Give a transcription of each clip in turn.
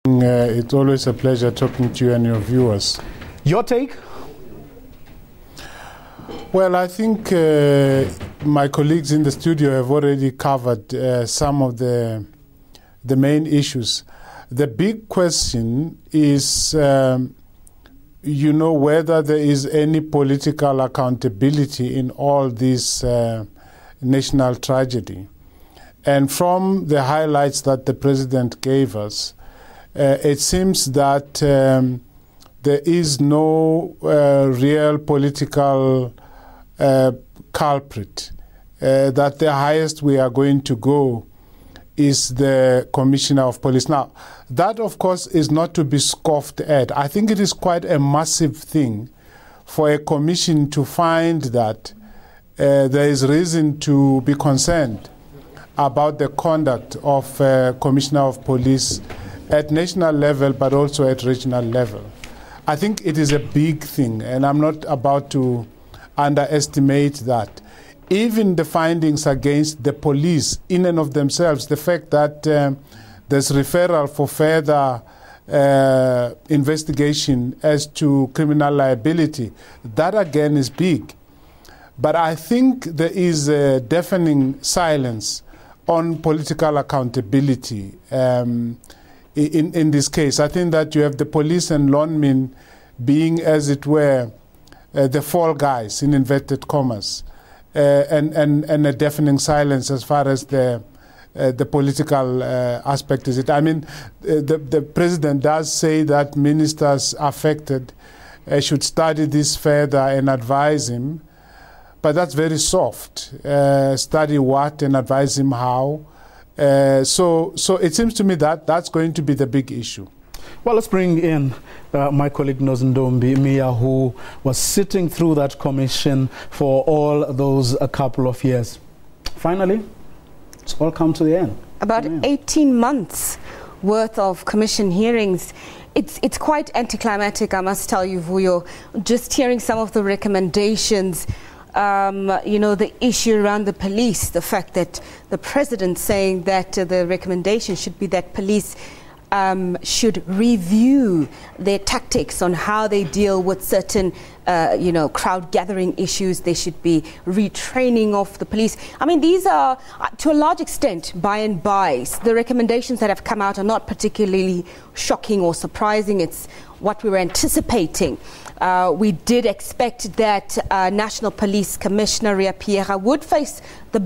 It's always a pleasure talking to you and your viewers. Your take? Well, I think my colleagues in the studio have already covered some of the main issues. The big question is, whether there is any political accountability in all this national tragedy. And from the highlights that the president gave us, it seems that there is no real political culprit, that the highest we are going to go is the Commissioner of Police. Now, that, of course, is not to be scoffed at. I think it is quite a massive thing for a commission to find that there is reason to be concerned about the conduct of Commissioner of Police at national level, but also at regional level. I think it is a big thing, and I'm not about to underestimate that. Even the findings against the police in and of themselves, the fact that there's referral for further investigation as to criminal liability, that again is big. But I think there is a deafening silence on political accountability in this case. I think that you have the police and lawmen being, as it were, the fall guys, in inverted commas, and a deafening silence as far as the political aspect is it. I mean, the president does say that ministers affected should study this further and advise him, but that's very soft. Study what and advise him how? So it seems to me that that's going to be the big issue. Well, let's bring in my colleague Nozindombi Mia, who was sitting through that commission for all those a couple of years. Finally, it's all come to the end. About 18 months worth of commission hearings. It's quite anticlimactic, I must tell you, Vuyo. Just hearing some of the recommendations, the issue around the police, the fact that the president saying that the recommendation should be that police should review their tactics on how they deal with certain, crowd gathering issues. There should be retraining of the police. I mean, these are, to a large extent, by and by. The recommendations that have come out are not particularly shocking or surprising. It's what we were anticipating. We did expect that National Police Commissioner Ria Pierre would face the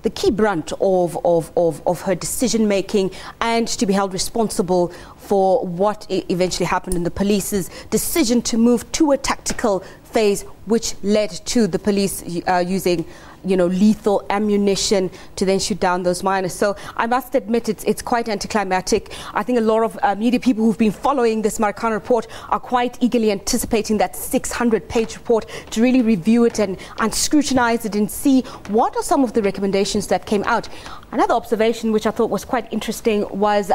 key brunt of her decision-making, and to be held responsible for what eventually happened in the police's decision to move to a tactical phase, which led to the police using lethal ammunition to then shoot down those miners. So I must admit it's quite anticlimactic. I think a lot of media people who've been following this Marikana report are quite eagerly anticipating that 600-page report to really review it and scrutinize it and see what are some of the recommendations that came out. Another observation which I thought was quite interesting was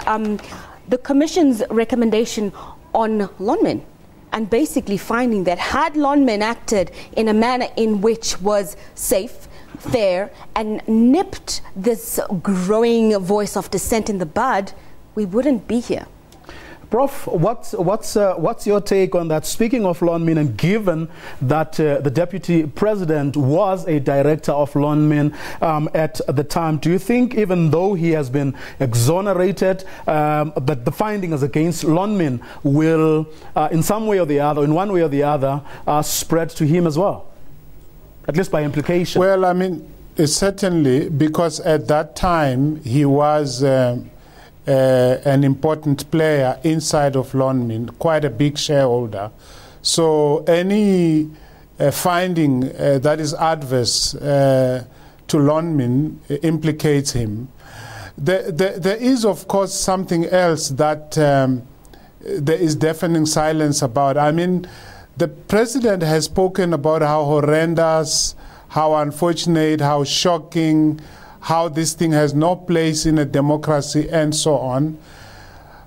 the Commission's recommendation on lawmen, and basically finding that had lawmen acted in a manner in which was safe, fair, and nipped this growing voice of dissent in the bud, we wouldn't be here. Prof, what's your take on that? Speaking of lawmen, and given that the deputy president was a director of lawmen at the time, do you think, even though he has been exonerated, that the findings against lawmen will, in some way or the other, in one way or the other, spread to him as well, at least by implication? Well, I mean, certainly, because at that time he was an important player inside of lawmen, quite a big shareholder. So any finding that is adverse to lawmen implicates him. There is, of course, something else that there is deafening silence about. I mean, the president has spoken about how horrendous, how unfortunate, how shocking, how this thing has no place in a democracy, and so on.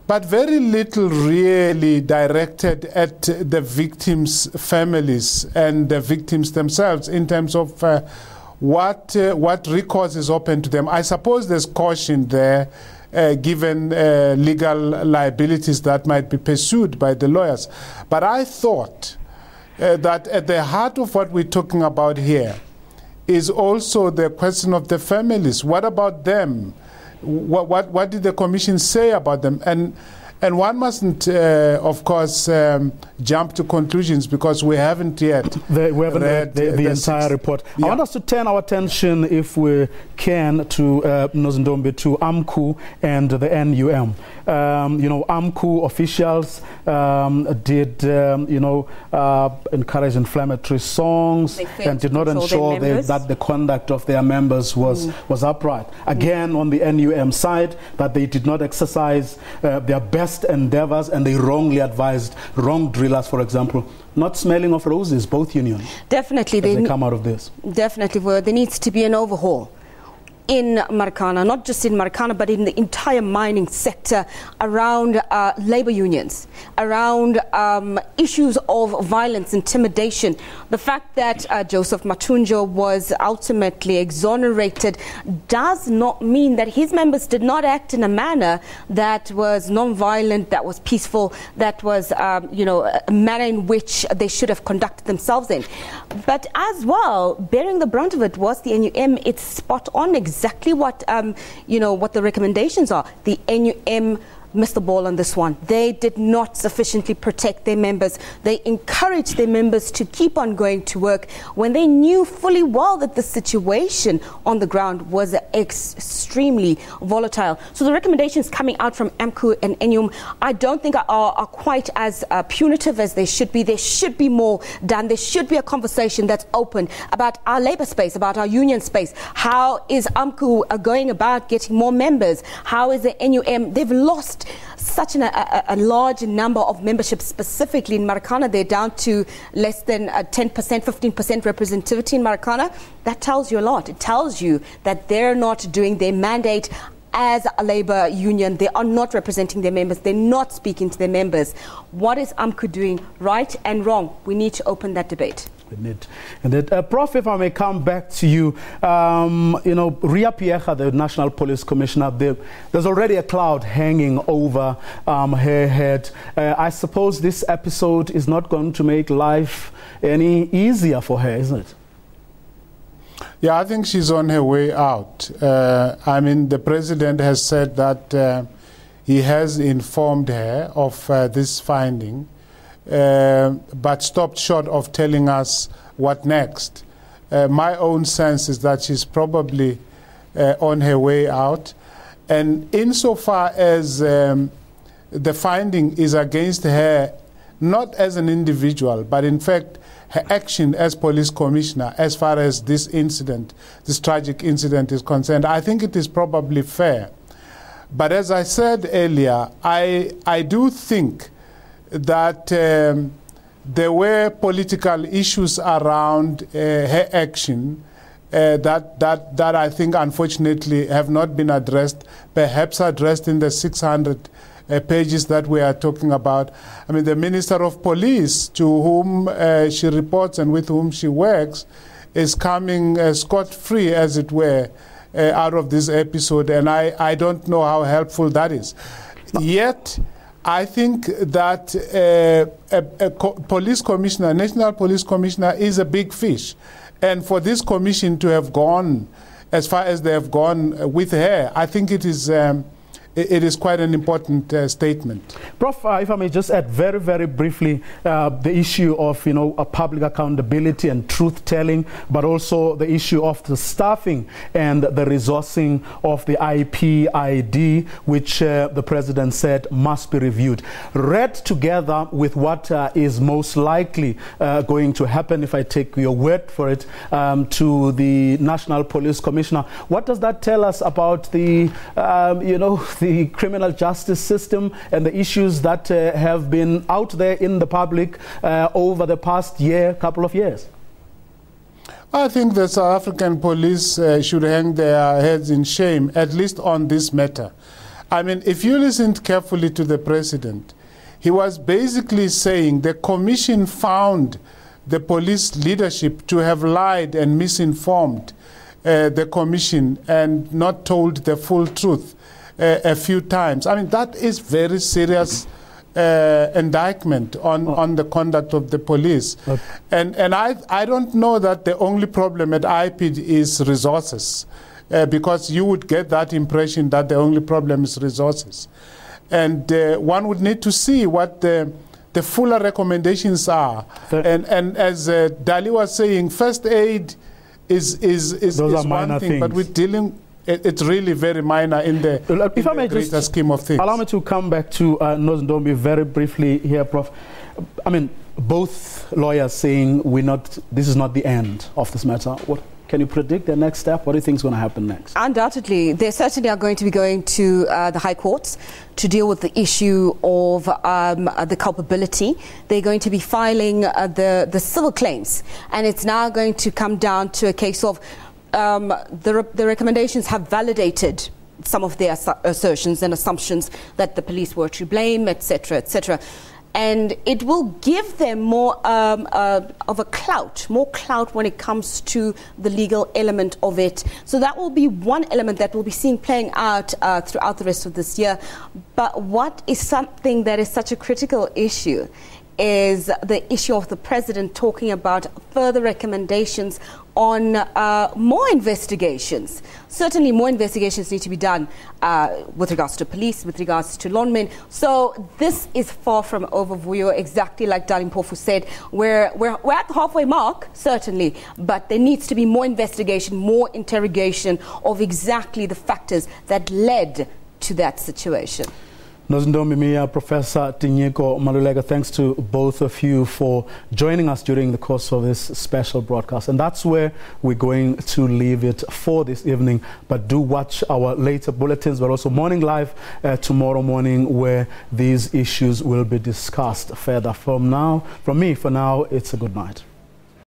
But very little really directed at the victims' families and the victims themselves in terms of what recourse is open to them. I suppose there's caution there given legal liabilities that might be pursued by the lawyers. But I thought that at the heart of what we're talking about here is also the question of the families. What about them? What did the commission say about them? And one mustn't, of course, jump to conclusions because we haven't yet read the entire report. Yeah. I want us to turn our attention, if we can, to Nozindombe, to AMCU and the NUM. AMCU officials did, encourage inflammatory songs and did not ensure that the conduct of their members was upright. Again, on the NUM side, that they did not exercise their best endeavors, and they wrongly advised wrong drillers, for example, not smelling of roses, both unions. Definitely. They come out of this. Definitely. There needs to be an overhaul in Marikana, not just in Marikana, but in the entire mining sector, around labor unions, around issues of violence, intimidation. The fact that Joseph Mathunjo was ultimately exonerated does not mean that his members did not act in a manner that was non-violent, that was peaceful, that was, a manner in which they should have conducted themselves in. But as well, bearing the brunt of it was the NUM. It's spot on exactly what what the recommendations are. The NUM missed the ball on this one. They did not sufficiently protect their members. They encouraged their members to keep on going to work when they knew fully well that the situation on the ground was extremely volatile. So the recommendations coming out from AMCU and NUM, I don't think are quite as punitive as they should be. There should be more done. There should be a conversation that's open about our labor space, about our union space. How is AMCU going about getting more members? How is the NUM? They've lost such a large number of membership, specifically in Marikana. They're down to less than 10%, 15% representativity in Marikana. That tells you a lot. It tells you that they're not doing their mandate as a labor union. They are not representing their members. They're not speaking to their members. What is AMCU doing right and wrong? We need to open that debate. Prof, if I may come back to you, Ria Piecha, the National Police Commissioner, there's already a cloud hanging over her head. I suppose this episode is not going to make life any easier for her, isn't it? Yeah, I think she's on her way out. The president has said that he has informed her of this finding, but stopped short of telling us what next. My own sense is that she's probably on her way out. And insofar as the finding is against her, not as an individual, but in fact her action as police commissioner, as far as this incident, this tragic incident is concerned, I think it is probably fair. But as I said earlier, I do think that there were political issues around her action that I think unfortunately have not been addressed, perhaps addressed in the 600 pages that we are talking about. The Minister of Police, to whom she reports and with whom she works, is coming scot-free, as it were, out of this episode, and I don't know how helpful that is. Yet, I think that a police commissioner, national police commissioner, is a big fish. And for this commission to have gone as far as they have gone with her, I think it is quite an important statement. Prof, if I may just add very, very briefly, the issue of a public accountability and truth-telling, but also the issue of the staffing and the resourcing of the IPID, which the president said must be reviewed. Read together with what is most likely going to happen, if I take your word for it, to the National Police Commissioner. What does that tell us about the criminal justice system and the issues that have been out there in the public over the past couple of years? I think the South African police should hang their heads in shame, at least on this matter. If you listened carefully to the president, he was basically saying the commission found the police leadership to have lied and misinformed the commission and not told the full truth a few times. I mean, that is very serious indictment on the conduct of the police. Okay. And I don't know that the only problem at IPID is resources, because you would get that impression that the only problem is resources. And one would need to see what the fuller recommendations are. And as Dali was saying, first aid is one thing, but we're dealing. It's really very minor in the, greater scheme of things. Allow me to come back to Nozondombi very briefly here, Prof. I mean, both lawyers saying this is not the end of this matter. What can you predict the next step? What do you think is going to happen next? Undoubtedly, they certainly are going to be going to the High Courts to deal with the issue of the culpability. They're going to be filing the civil claims, and it's now going to come down to a case of the recommendations have validated some of their assertions and assumptions that the police were to blame, etc., etc. And it will give them more of a clout, more clout when it comes to the legal element of it. So that will be one element that we'll be seeing playing out throughout the rest of this year. But what is something that is such a critical issue is the issue of the president talking about further recommendations on more investigations. Certainly more investigations need to be done with regards to police, with regards to lawmen. So this is far from over, Vuyo, exactly like Darling Pofu said. We're at the halfway mark, certainly, but there needs to be more investigation, more interrogation of exactly the factors that led to that situation. Nozondombi, Professor Tinyeko Malulega, thanks to both of you for joining us during the course of this special broadcast. And that's where we're going to leave it for this evening. But do watch our later bulletins, but also Morning Live tomorrow morning, where these issues will be discussed further. From me, for now, it's a good night.